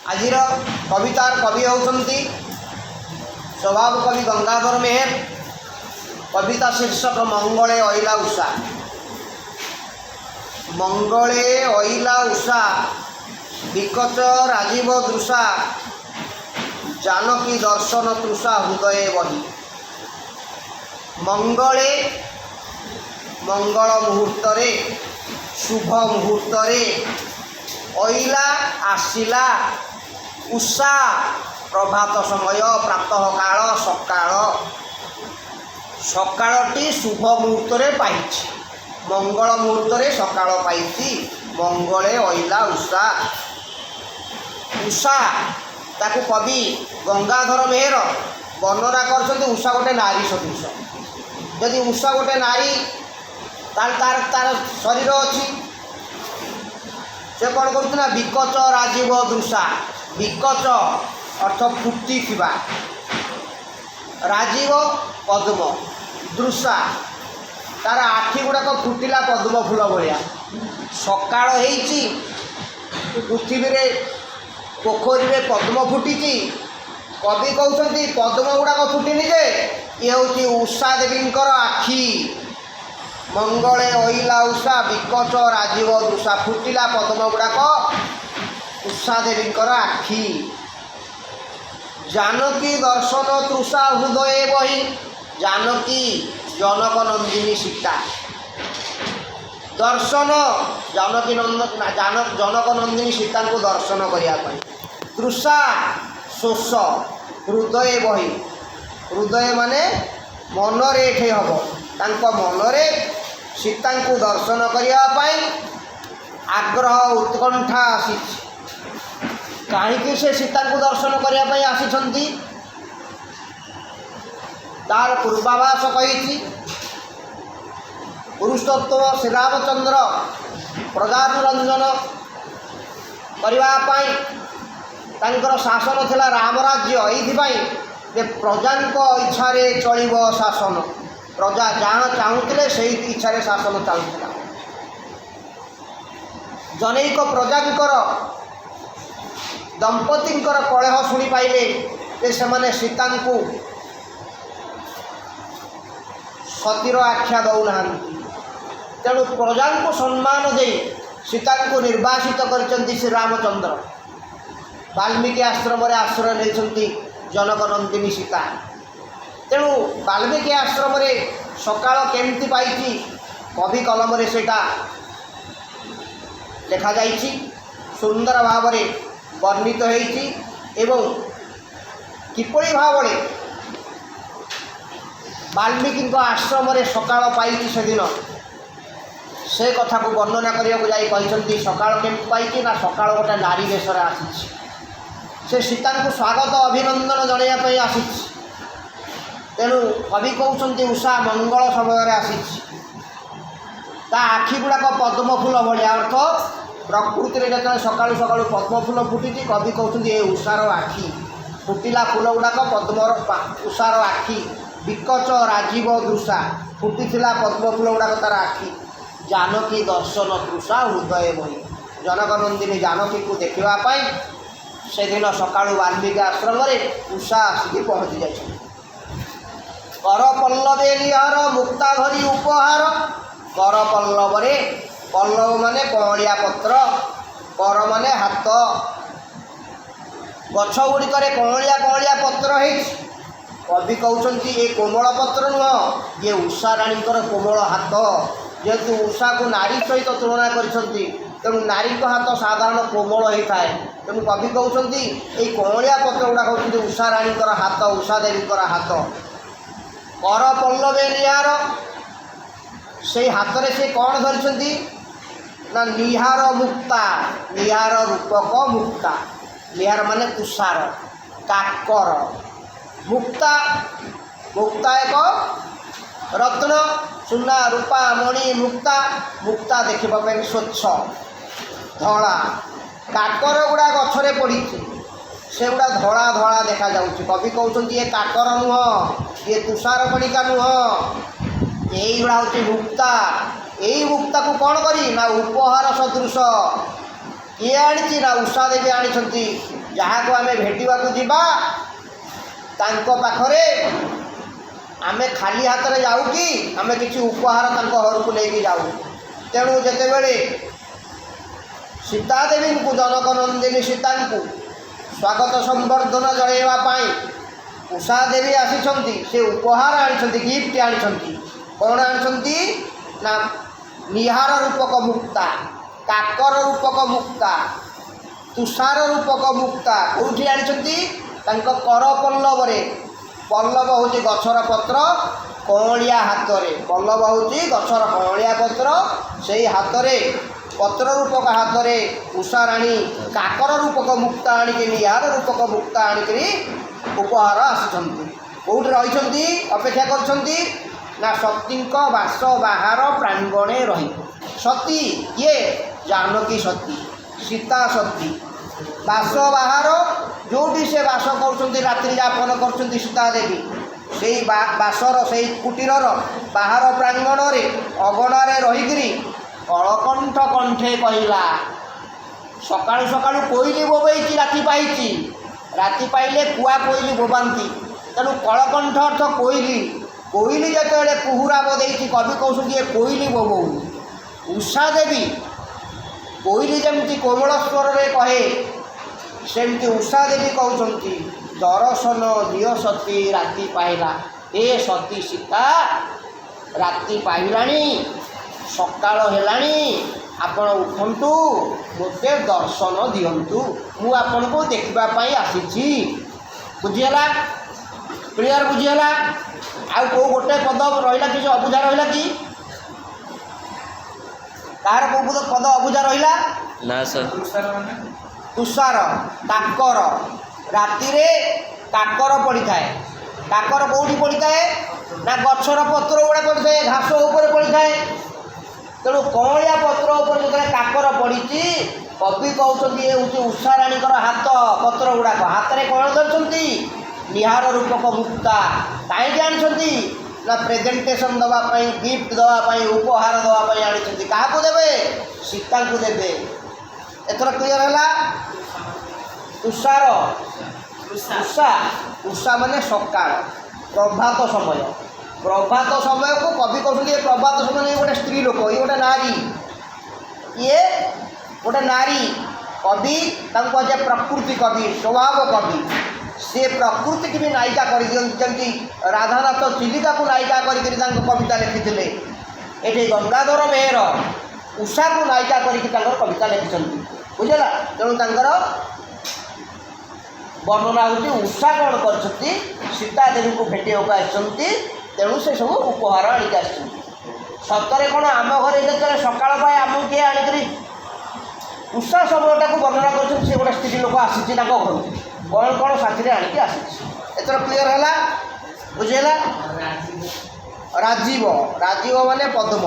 आजिर कवितार कवि होउछंती स्वभाव कवि गंगाधर मेहर। कविता शीर्षक मंगले अइला उषा। मंगले अइला उषा विकच राजीव दृशा जानकी दर्शन तृषा हृदय बही। मंगले मंगल मुहूर्त रे शुभ मुहूर्त रे अइला आसिला उषा प्रभात समय प्रातः काल सकाळ सकाळटी शुभ मुहूर्त रे पाइछि। मंगल मुहूर्त रे सकाळ पाइछि। मंगले अइला उषा। उषा ताकू कवि गंगाधर मेहर वर्णना करछन्ति उषा गोटे नारी सदृश। यदि उषा गोटे नारी तार तार तार शरीर अच्छी से कौन करुना विकच राजीव दृशा। विकच अर्थ फुटी थिबा राजीव पद्म दृशा तार आखि गुड़ाक फुटिला पद्म फूल भाया। सकाळ हेइची पृथ्वी रे पोखरी रे पद्म फुटी। कवि कहते पद्म गुड़ाक फुटिनी जे ये हूँ उषा देवींकर आखि। मंगले अइला उषा विकच राजीव दृशा फुटिला पद्म गुड़ाक उषा देवींकर आखि। जानकी दर्शन तृषा हृदय बही। जानकी जनक नंदिनी सीता दर्शन जानकी जनक नंदिनी सीता को दर्शन करने तृषा शोष हृदय बही। हृदय माने मनरे एठे हम तांको मनरे सीता को दर्शन करने आग्रह उत्कंठा आसी। कहीं से सीता को दर्शन करने आसी तार पूर्वाभास कही पुरुषोत्तम श्री रामचंद्र प्रजानुरंजन करने तांकर शासन थिला रामराज्य ये प्रजा इच्छा चलिब शासन। प्रजा जहाँ चाहूले से इच्छा शासन चलुला। जनैक प्रजांकर दंपतिंकर कलह शुणी पाइले से माने सीता को सतीर आख्या दौना। तेणु प्रजा को सम्मान दे सीता को निर्वासित करचंती श्री रामचंद्र। वाल्मीकि आश्रम रे आश्रय नहीं जनक नंदिनी सीता। तेणु वाल्मीकि आश्रम रे सकाळ केमती पाई कवि कलम रे सेटा लिखा जाइछि। सुंदर भाव में वर्णित होइछि एवं किपरि भाव में वाल्मीकि आश्रम रे सकाळ पाई से दिन से कथा को वर्णना करने सकाळ केमती पाई ना सकाळ गोटे नारी वेश आसी से सीता को स्वागत अभिनंदन जनवाई आसी। तेणु कवि कहते उषा मंगल समय आसी। आखि गुड़ाक पद्म फूल भाया अर्थ प्रकृति में जो सकालू सकालू पद्म फूल फुटी कवि कहते ये उषार आखि फुटिला फूल गुड़ाक पद्म उषार आखि। विकच राजीव दृशा फुटीला पद्म फूल गुड़ाक तार आखि। जानकी दर्शन तृषा हृदय बही। जनक नंदिनी जानकी को देखापी से दिन सकाळु वाल्मीकि आश्रम में उषा आसिक पहुँची जाए। कर पल्लवे निहार मुक्ता धरी उपहार। कर पल्लव रे पल्लव माने कमलिया पत्र कर माने हाथ गछ गुड़िक कमलिया कमलिया पत्र है। कवि कहते ये कोमल पत्र नुह ये उषा राणीकर कोमल हाथ। जेहेतु उषा को नारी सहित तुलना करछंती तेणु नारी को हाथ साधारण कोमल होता है। तेणु कवि कहते ये कमलिया पत्र गुड़ा कहते उषा राणीकर हाथ उषा देवीकर हाथ। कर पल्लवे निहार से हाथ में से कौन धरिछंती ना निहार मुक्ता। निहार रूपक मुक्ता। निहार माने तुषार काकर मुक्ता। मुक्ता एक रत्न सुना रूपा मणि मुक्ता। मुक्ता देखा स्वच्छ धला काकर गुड़ा गछरे पड़ी से गुड़ा धला धला देखा जाउछि। कवि कहते ये काकर नुह ये तुषार कणिका नुह यही गुड़ा हूँ मुक्ता। यही मुक्ता को कौन करी ना उपहार सदृश किए आनी ना उषा देवी आनी ଯାହାକୁ ଆମେ ଭେଟିବାକୁ ଯିବା ତାଙ୍କ ପାଖରେ ଆମେ ଖାଲି ହାତରେ ଯାଉ କି ଆମେ କିଛି ଉପହାର ତାଙ୍କ ଘରକୁ ନେଇକି ଯାଉ। ତେଣୁ ଯେତେବେଳେ ସୀତା ଦେବୀଙ୍କୁ ଜନକ ନନ୍ଦିନୀ ସୀତାଙ୍କୁ ସ୍ୱାଗତ ସମ୍ବର୍ଦ୍ଧନା ଜଣାଇବା ପାଇଁ ଉଷା ଦେବୀ ଆସିଛନ୍ତି। ସେ ଉପହାର ଆଣିଛନ୍ତି, ଗିଫ୍ଟ ଆଣିଛନ୍ତି। କ'ଣ ଆଣିଛନ୍ତି ନା ନିହାର ରୂପକ ମୁକ୍ତା, କାକର ରୂପକ ମୁକ୍ତା, ତୁଷାର ରୂପକ ମୁକ୍ତା। କେଉଁଠି ଆଣିଛନ୍ତି? ତାଙ୍କ କର ପଲ୍ଲବରେ। ପଲ୍ଲବ ହେଉଛି ଗଛର ପତ୍ର, କଅଁଳିଆ ହାତରେ। ପଲ୍ଲବ ହେଉଛି ଗଛର କଅଁଳିଆ ପତ୍ର, ସେଇ ହାତରେ ପତ୍ର ରୂପକ ହାତରେ ଉଷାରାଣୀ କାକର ରୂପକ ମୁକ୍ତା ଆଣିକି ନିହାର ରୂପକ ମୁକ୍ତା ଆଣିକରି ଉପହାର ଆସିଛନ୍ତି। କେଉଁଠି ରହିଛନ୍ତି, ଅପେକ୍ଷା କରିଛନ୍ତି ନା ସତୀଙ୍କ ବାସ ବାହାର ପ୍ରାଙ୍ଗଣେ ରହି। ସତୀ କିଏ? ଜାନକୀ ସତୀ, ସୀତା ସତୀ। ବାସ ବାହାର ଯେଉଁଠି ସେ ବାସ କରୁଛନ୍ତି, ରାତ୍ରି ଯାପନ କରୁଛନ୍ତି ସୀତା ଦେବୀ, ସେଇ ବାସର ସେଇ କୁଟୀରର ବାହାର ପ୍ରାଙ୍ଗଣରେ ଅଗଣାରେ ରହିକିରି କଳକଣ୍ଠ କଣ୍ଠେ କହିଲା। ସକାଳୁ ସକାଳୁ କୋଇଲି ବୋବେଇଛି, ରାତି ପାଇଛି। ରାତି ପାଇଲେ କୁଆ କୋଇଲି ବୋବାନ୍ତି, ତେଣୁ କଳକଣ୍ଠ ଅର୍ଥ କୋଇଲି। କୋଇଲି ଯେତେବେଳେ କୁହୁରା ବଦେଇଛି, କବି କହୁଛନ୍ତି ଏ କୋଇଲି ବୋବଉନି। ଉଷା ଦେବୀ କୋଇଲି ଯେମିତି କୋମଳ ସ୍ୱରରେ କହେ, ସେମିତି ଉଷା ଦେବୀ କହୁଛନ୍ତି ଦର୍ଶନ ଦିଅ ସତୀ ରାତି ପାଇଲା। ଏ ସତୀ ସୀତା, ରାତି ପାଇଲାଣି, ସକାଳ ହେଲାଣି, ଆପଣ ଉଠନ୍ତୁ, ମୋତେ ଦର୍ଶନ ଦିଅନ୍ତୁ, ମୁଁ ଆପଣଙ୍କୁ ଦେଖିବା ପାଇଁ ଆସିଛି। ବୁଝିହେଲା? କ୍ଲିଅର ବୁଝିହେଲା? ଆଉ କେଉଁ ଗୋଟେ ପଦ ରହିଲା, କିଛି ଅବୁଝା ରହିଲା କି? କାହାର କେଉଁ ପଦ ଅବୁଝା ରହିଲା? ନା ସାର୍। ତୁଷାର, କାକର। ରାତିରେ କାକର ପଡ଼ିଥାଏ। କାକର କେଉଁଠି ପଡ଼ିଥାଏ? ନା ଗଛର ପତ୍ର ଗୁଡ଼ା ପଡ଼ିଥାଏ, ଘାସ ଉପରେ ପଡ଼ିଥାଏ। ତେଣୁ କଅଁଳିଆ ପତ୍ର ଉପରେ ଯେତେବେଳେ କାକର ପଡ଼ିଛି, କବି କହୁଛନ୍ତି ଏ ହେଉଛି ଉଷାରାଣୀଙ୍କର ହାତ। ପତ୍ର ଗୁଡ଼ାକ ହାତରେ କ'ଣ ଧରିଛନ୍ତି? ନିହାର ରୂପକ ମୁକ୍ତା। କାହିଁକି ଆଣିଛନ୍ତି? ନା ପ୍ରେଜେଣ୍ଟେସନ୍ ଦେବା ପାଇଁ, ଗିଫ୍ଟ ଦେବା ପାଇଁ, ଉପହାର ଦେବା ପାଇଁ ଆଣିଛନ୍ତି। କାହାକୁ ଦେବେ? ସୀତାଙ୍କୁ ଦେବେ। ଏଥର କ୍ଲିୟର ହେଲା? ତୁଷାର, ଉଷା। ଉଷା ମାନେ ସକାଳ, ପ୍ରଭାତ ସମୟ। ପ୍ରଭାତ ସମୟକୁ କବି କହୁଛନ୍ତି ଏ ପ୍ରଭାତ ସମୟ ଇଏ ଗୋଟେ ସ୍ତ୍ରୀ ଲୋକ, ଇଏ ଗୋଟେ ନାରୀ, ଇଏ ଗୋଟେ ନାରୀ। କବି ତାଙ୍କୁ କୁହାଯାଏ ପ୍ରକୃତି କବି, ସ୍ୱଭାବ କବି। ସେ ପ୍ରକୃତିକି ବି ନାୟିକା କରିଦିଅନ୍ତି, ଯେମିତି ରାଧାନାଥ ଚିଲିକାକୁ ନାୟିକା କରିକି ତାଙ୍କ କବିତା ଲେଖିଥିଲେ। ଏଠି ଗଙ୍ଗାଧର ମେହେର ଉଷାକୁ ନାୟିକା କରିକି ତାଙ୍କର କବିତା ଲେଖିଛନ୍ତି। ବୁଝିଲା? ତେଣୁ ତାଙ୍କର ବର୍ଣ୍ଣନା ହେଉଛି ଉଷା କ'ଣ କରିଛନ୍ତି? ସୀତା ଦେବୀଙ୍କୁ ଭେଟିବାକୁ ଆସିଛନ୍ତି, ତେଣୁ ସେ ସବୁ ଉପହାର ଆଣିକି ଆସିଛନ୍ତି। ସତରେ କ'ଣ ଆମ ଘରେ ଯେତେବେଳେ ସକାଳ ପାଏ ଆମକୁ କିଏ ଆଣିକରି ଉଷା ସମୟଟାକୁ ବର୍ଣ୍ଣନା କରିଛନ୍ତି? ସେ ଗୋଟେ ସ୍ତ୍ରୀ ଲୋକ ଆସିଛି ତାଙ୍କ ଘରକୁ, କ'ଣ କ'ଣ ସାଥିରେ ଆଣିକି ଆସିଛି। ଏଥର କ୍ଲିଅର ହେଲା? ବୁଝିହେଲା? ରାଜୀବ, ରାଜୀବ ମାନେ ପଦ୍ମ।